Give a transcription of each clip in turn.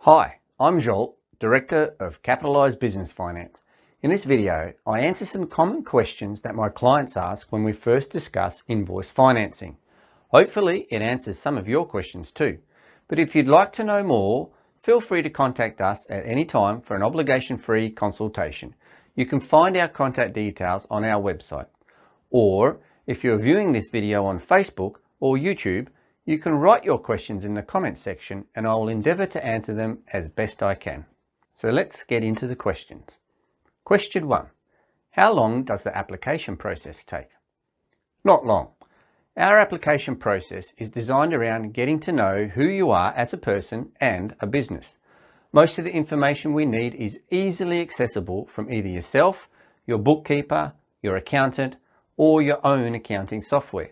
Hi, I'm Joel, Director of Capitalised Business Finance. In this video, I answer some common questions that my clients ask when we first discuss invoice financing. Hopefully, it answers some of your questions too. But if you'd like to know more, feel free to contact us at any time for an obligation-free consultation. You can find our contact details on our website. Or, if you're viewing this video on Facebook or YouTube, you can write your questions in the comments section and I will endeavour to answer them as best I can. So let's get into the questions. Question 1. How long does the application process take? Not long. Our application process is designed around getting to know who you are as a person and a business. Most of the information we need is easily accessible from either yourself, your bookkeeper, your accountant, or your own accounting software.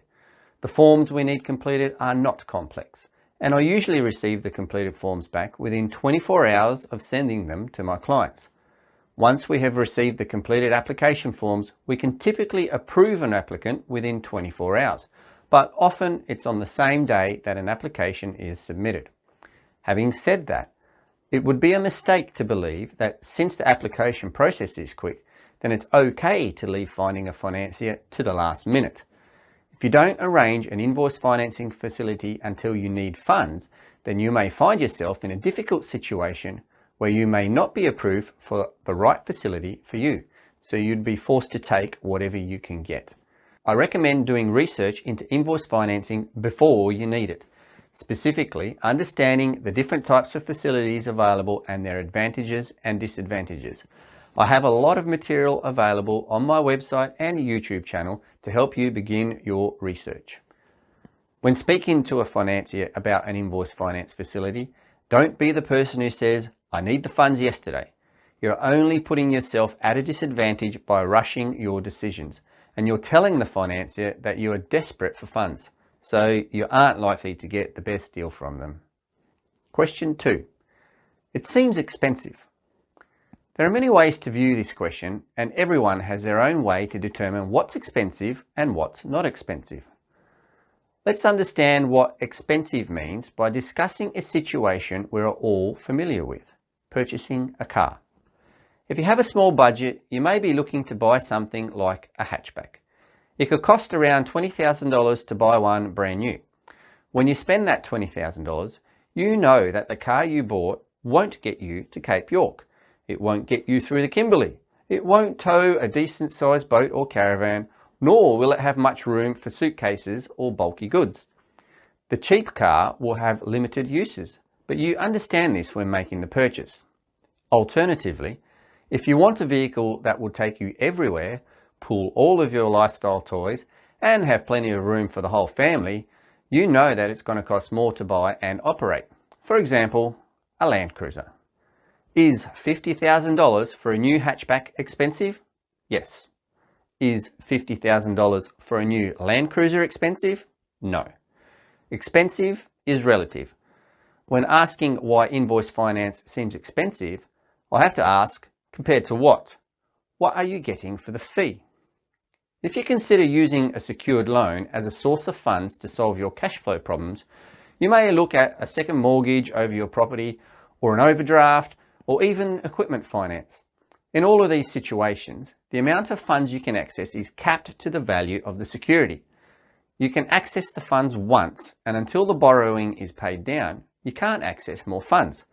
The forms we need completed are not complex, and I usually receive the completed forms back within 24 hours of sending them to my clients. Once we have received the completed application forms, we can typically approve an applicant within 24 hours, but often it's on the same day that an application is submitted. Having said that, it would be a mistake to believe that since the application process is quick, then it's okay to leave finding a financier to the last minute. If you don't arrange an invoice financing facility until you need funds, then you may find yourself in a difficult situation where you may not be approved for the right facility for you, so you'd be forced to take whatever you can get. I recommend doing research into invoice financing before you need it, specifically understanding the different types of facilities available and their advantages and disadvantages. I have a lot of material available on my website and YouTube channel to help you begin your research. When speaking to a financier about an invoice finance facility, don't be the person who says, "I need the funds yesterday." You're only putting yourself at a disadvantage by rushing your decisions, and you're telling the financier that you are desperate for funds, so you aren't likely to get the best deal from them. Question 2. It seems expensive. There are many ways to view this question, and everyone has their own way to determine what's expensive and what's not expensive. Let's understand what expensive means by discussing a situation we're all familiar with: purchasing a car. If you have a small budget, you may be looking to buy something like a hatchback. It could cost around $20,000 to buy one brand new. When you spend that $20,000, you know that the car you bought won't get you to Cape York. It won't get you through the Kimberley. It won't tow a decent sized boat or caravan, nor will it have much room for suitcases or bulky goods. The cheap car will have limited uses, but you understand this when making the purchase. Alternatively, if you want a vehicle that will take you everywhere, pull all of your lifestyle toys, and have plenty of room for the whole family, you know that it's going to cost more to buy and operate. For example, a Land Cruiser. Is $50,000 for a new hatchback expensive? Yes. Is $50,000 for a new Land Cruiser expensive? No. Expensive is relative. When asking why invoice finance seems expensive, I have to ask, compared to what? What are you getting for the fee? If you consider using a secured loan as a source of funds to solve your cash flow problems, you may look at a second mortgage over your property, or an overdraft, or even equipment finance. In all of these situations, the amount of funds you can access is capped to the value of the security. You can access the funds once, and until the borrowing is paid down, you can't access more funds.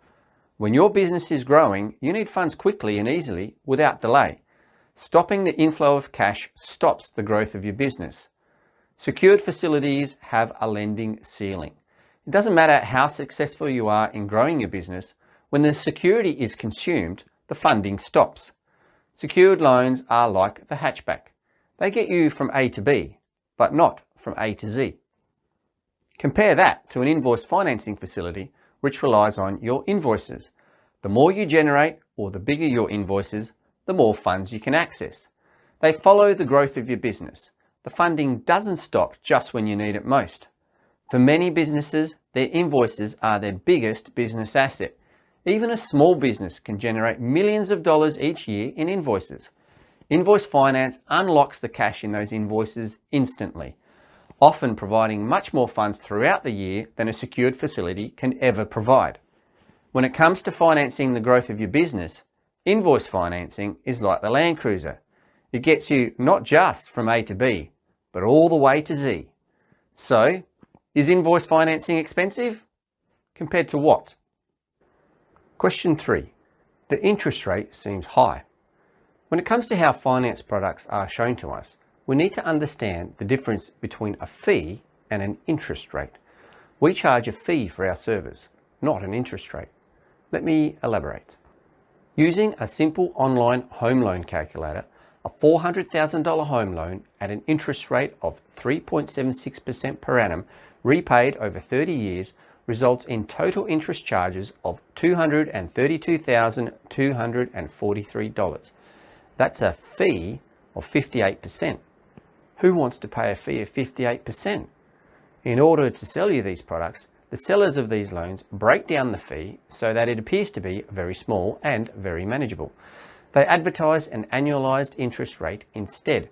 When your business is growing, you need funds quickly and easily without delay. Stopping the inflow of cash stops the growth of your business. Secured facilities have a lending ceiling. It doesn't matter how successful you are in growing your business, when the security is consumed, the funding stops. Secured loans are like the hatchback. They get you from A to B, but not from A to Z. Compare that to an invoice financing facility, which relies on your invoices. The more you generate, or the bigger your invoices, the more funds you can access. They follow the growth of your business. The funding doesn't stop just when you need it most. For many businesses, their invoices are their biggest business asset. Even a small business can generate millions of dollars each year in invoices. Invoice finance unlocks the cash in those invoices instantly, often providing much more funds throughout the year than a secured facility can ever provide. When it comes to financing the growth of your business, invoice financing is like the Land Cruiser. It gets you not just from A to B, but all the way to Z. So, is invoice financing expensive? Compared to what? Question 3. The interest rate seems high. When it comes to how finance products are shown to us, we need to understand the difference between a fee and an interest rate. We charge a fee for our service, not an interest rate. Let me elaborate. Using a simple online home loan calculator, a $400,000 home loan at an interest rate of 3.76% per annum, repaid over 30 years, results in total interest charges of $232,243. That's a fee of 58%. Who wants to pay a fee of 58%? In order to sell you these products, the sellers of these loans break down the fee so that it appears to be very small and very manageable. They advertise an annualized interest rate instead.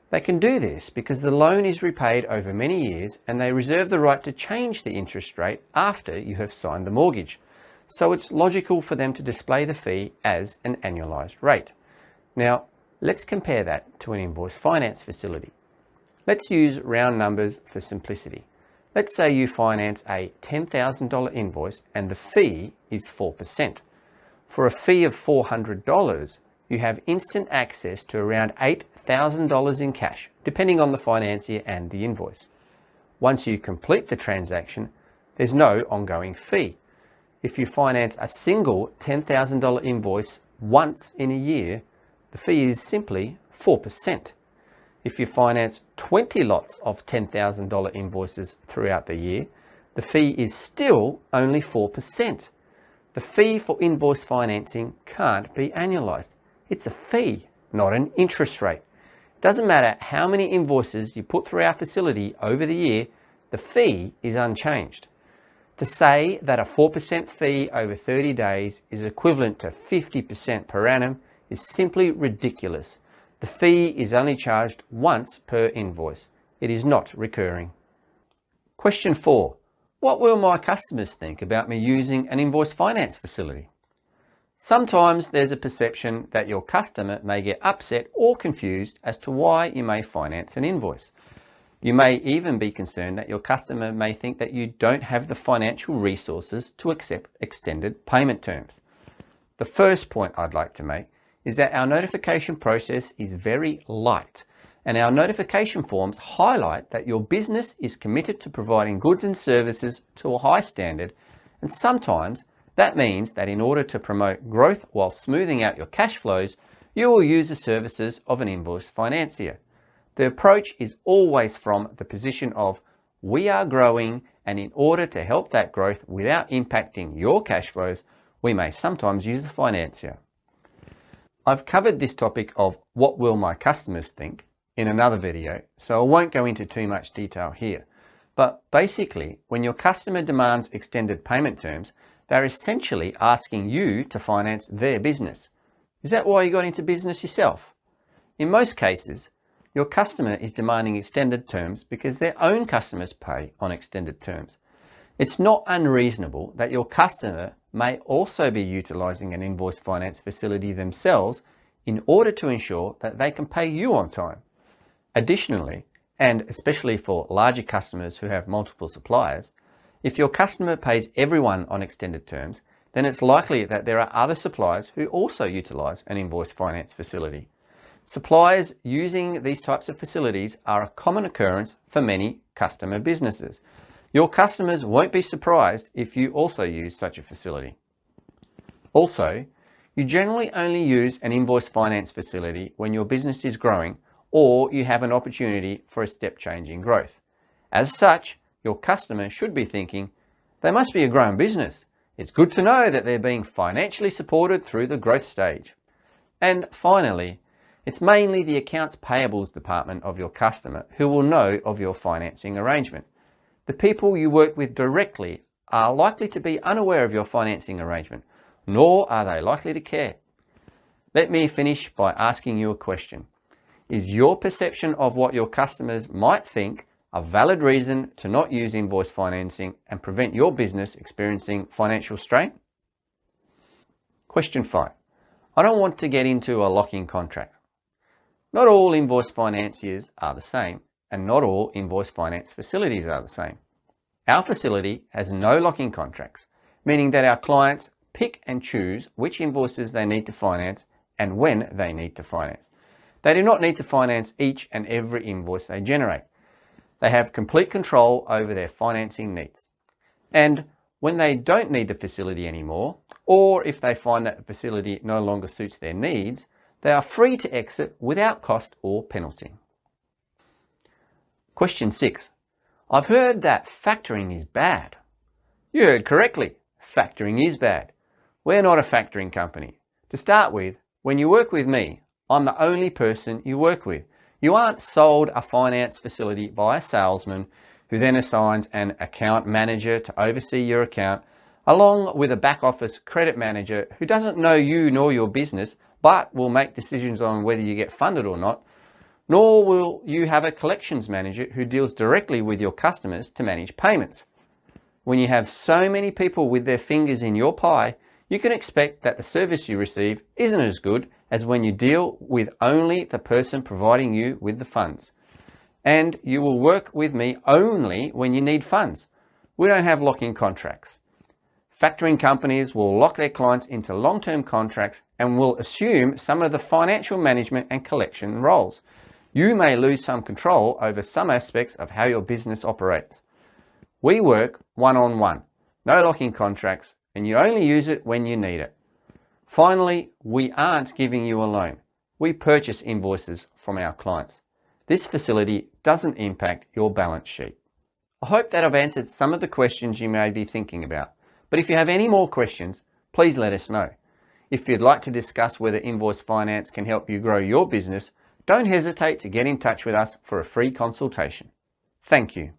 They can do this because the loan is repaid over many years and they reserve the right to change the interest rate after you have signed the mortgage. So it's logical for them to display the fee as an annualized rate. Now, let's compare that to an invoice finance facility. Let's use round numbers for simplicity. Let's say you finance a $10,000 invoice and the fee is 4%. For a fee of $400, you have instant access to around $8,000 in cash, depending on the financier and the invoice. Once you complete the transaction, there's no ongoing fee. If you finance a single $10,000 invoice once in a year, the fee is simply 4%. If you finance 20 lots of $10,000 invoices throughout the year, the fee is still only 4%. The fee for invoice financing can't be annualized. It's a fee, not an interest rate. It doesn't matter how many invoices you put through our facility over the year, the fee is unchanged. To say that a 4% fee over 30 days is equivalent to 50% per annum is simply ridiculous. The fee is only charged once per invoice. It is not recurring. Question 4. What will my customers think about me using an invoice finance facility? Sometimes there's a perception that your customer may get upset or confused as to why you may finance an invoice. You may even be concerned that your customer may think that you don't have the financial resources to accept extended payment terms. The first point I'd like to make is that our notification process is very light, and our notification forms highlight that your business is committed to providing goods and services to a high standard, and sometimes that means that in order to promote growth while smoothing out your cash flows, you will use the services of an invoice financier. The approach is always from the position of, we are growing, and in order to help that growth without impacting your cash flows, we may sometimes use a financier. I've covered this topic of what will my customers think in another video, so I won't go into too much detail here. But basically, when your customer demands extended payment terms, they're essentially asking you to finance their business. Is that why you got into business yourself? In most cases, your customer is demanding extended terms because their own customers pay on extended terms. It's not unreasonable that your customer may also be utilizing an invoice finance facility themselves in order to ensure that they can pay you on time. Additionally, and especially for larger customers who have multiple suppliers, if your customer pays everyone on extended terms, then it's likely that there are other suppliers who also utilize an invoice finance facility. Suppliers using these types of facilities are a common occurrence for many customer businesses. Your customers won't be surprised if you also use such a facility. Also, you generally only use an invoice finance facility when your business is growing or you have an opportunity for a step change in growth. As such, your customer should be thinking, they must be a growing business. It's good to know that they're being financially supported through the growth stage. And finally, it's mainly the accounts payables department of your customer who will know of your financing arrangement. The people you work with directly are likely to be unaware of your financing arrangement, nor are they likely to care. Let me finish by asking you a question. Is your perception of what your customers might think a valid reason to not use invoice financing and prevent your business experiencing financial strain? Question 5. I don't want to get into a lock-in contract. Not all invoice financiers are the same, and not all invoice finance facilities are the same. Our facility has no lock-in contracts, meaning that our clients pick and choose which invoices they need to finance and when they need to finance. They do not need to finance each and every invoice they generate. They have complete control over their financing needs. And when they don't need the facility anymore, or if they find that the facility no longer suits their needs, they are free to exit without cost or penalty. Question 6. I've heard that factoring is bad. You heard correctly. Factoring is bad. We're not a factoring company. To start with, when you work with me, I'm the only person you work with. You aren't sold a finance facility by a salesman who then assigns an account manager to oversee your account, along with a back office credit manager who doesn't know you nor your business, but will make decisions on whether you get funded or not, nor will you have a collections manager who deals directly with your customers to manage payments. When you have so many people with their fingers in your pie, you can expect that the service you receive isn't as good as when you deal with only the person providing you with the funds. And you will work with me only when you need funds. We don't have lock-in contracts. Factoring companies will lock their clients into long-term contracts and will assume some of the financial management and collection roles. You may lose some control over some aspects of how your business operates. We work one-on-one, no lock-in contracts, and you only use it when you need it. Finally, we aren't giving you a loan. We purchase invoices from our clients. This facility doesn't impact your balance sheet. I hope that I've answered some of the questions you may be thinking about. But if you have any more questions, please let us know. If you'd like to discuss whether invoice finance can help you grow your business, don't hesitate to get in touch with us for a free consultation. Thank you.